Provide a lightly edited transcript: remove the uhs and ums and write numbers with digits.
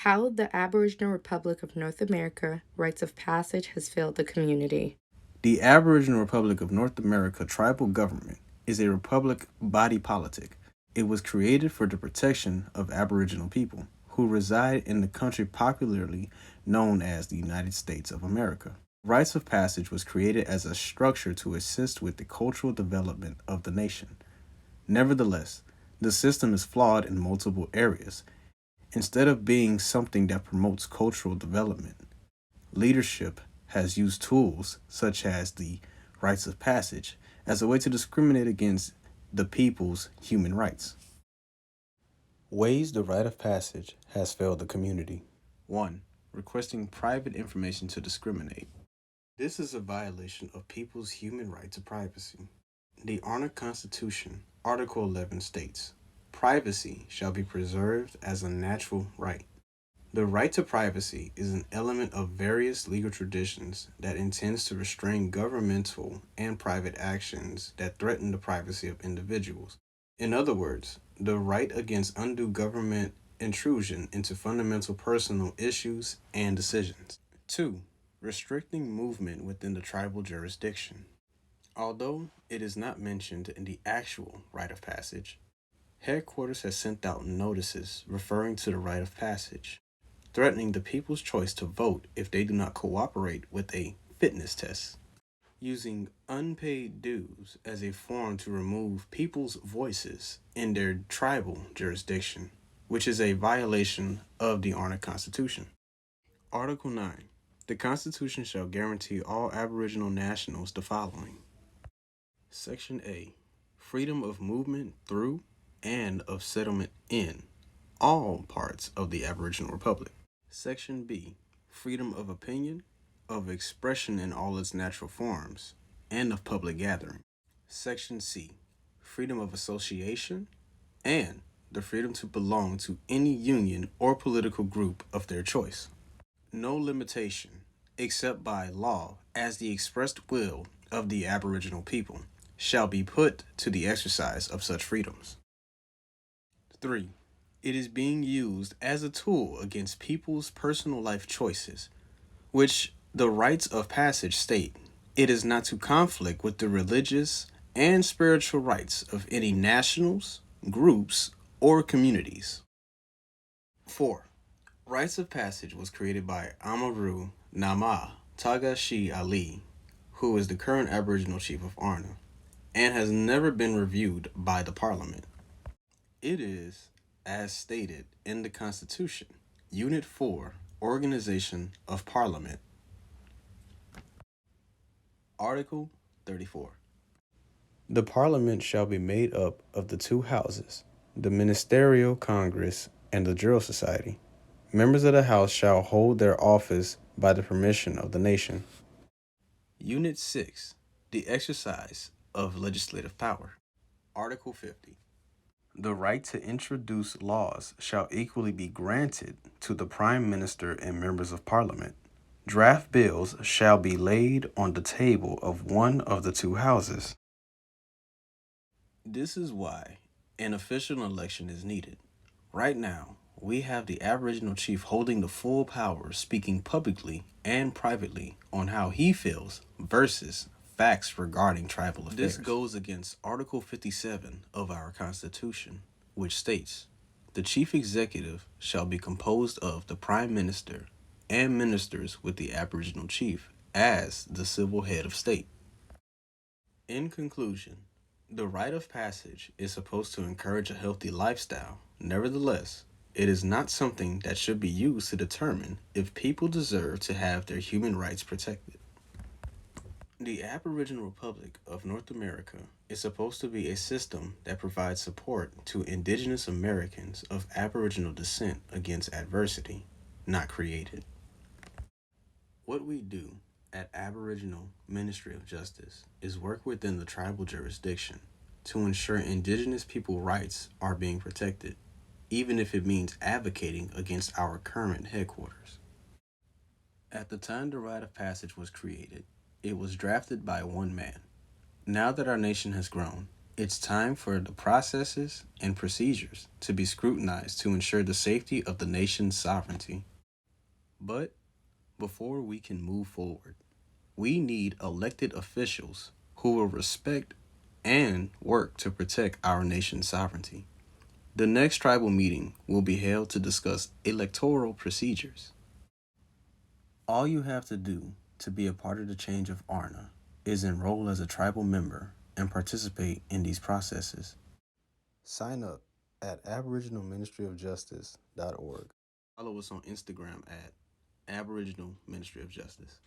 How the Aboriginal Republic of North America Rites of Passage has failed the community. The Aboriginal Republic of North America tribal government is a republic body politic. It was created for the protection of Aboriginal people who reside in the country popularly known as the United States of America. Rites of Passage was created as a structure to assist with the cultural development of the nation. Nevertheless, the system is flawed in multiple areas. Instead of being something that promotes cultural development, leadership has used tools such as the rites of passage as a way to discriminate against the people's human rights. Ways the rite of passage has failed the community. 1. Requesting private information to discriminate. This is a violation of people's human right to privacy. The ARNA Constitution, Article 11 states, privacy shall be preserved as a natural right. The right to privacy is an element of various legal traditions that intends to restrain governmental and private actions that threaten the privacy of individuals. In other words, the right against undue government intrusion into fundamental personal issues and decisions. 2. Restricting movement within the tribal jurisdiction. Although it is not mentioned in the actual rite of passage, headquarters has sent out notices referring to the rite of passage, threatening the people's choice to vote if they do not cooperate with a fitness test, using unpaid dues as a form to remove people's voices in their tribal jurisdiction, which is a violation of the ARNA Constitution. Article 9. The Constitution shall guarantee all Aboriginal nationals the following. Section A. Freedom of movement through and of settlement in all parts of the Aboriginal Republic. Section B. Freedom of opinion, of expression in all its natural forms, and of public gathering. Section C. Freedom of association, and the freedom to belong to any union or political group of their choice. No limitation, except by law as the expressed will of the Aboriginal people, shall be put to the exercise of such freedoms. 3. It is being used as a tool against people's personal life choices, which the rites of passage state it is not to conflict with the religious and spiritual rights of any nationals, groups, or communities. 4. Rites of Passage was created by Amaru Nama Tagashi Ali, who is the current Aboriginal chief of ARNA, and has never been reviewed by the Parliament. It is, as stated in the Constitution, Unit 4, Organization of Parliament. Article 34. The Parliament shall be made up of the two houses, the Ministerial Congress and the Drill Society. Members of the House shall hold their office by the permission of the nation. Unit 6. The exercise of legislative power. Article 50. The right to introduce laws shall equally be granted to the Prime Minister and members of Parliament. Draft bills shall be laid on the table of one of the two houses. This is why an official election is needed. Right now, we have the Aboriginal chief holding the full power, speaking publicly and privately on how he feels versus facts regarding tribal affairs. This goes against Article 57 of our Constitution, which states, the chief executive shall be composed of the Prime Minister and ministers with the Aboriginal chief as the civil head of state. In conclusion, the rite of passage is supposed to encourage a healthy lifestyle. Nevertheless, it is not something that should be used to determine if people deserve to have their human rights protected. The Aboriginal Republic of North America is supposed to be a system that provides support to Indigenous Americans of Aboriginal descent against adversity, not create it. What we do at Aboriginal Ministry of Justice is work within the tribal jurisdiction to ensure Indigenous people rights are being protected, even if it means advocating against our current headquarters. At the time the Rite of Passage was created, it was drafted by one man. Now that our nation has grown, It's time for the processes and procedures to be scrutinized to ensure the safety of the nation's sovereignty. But before we can move forward, we need elected officials who will respect and work to protect our nation's sovereignty. The next tribal meeting will be held to discuss electoral procedures. All you have to do to be a part of the change of ARNA is enroll as a tribal member and participate in these processes. Sign up at aboriginalministryofjustice.org. Follow us on Instagram at Aboriginal Ministry of Justice.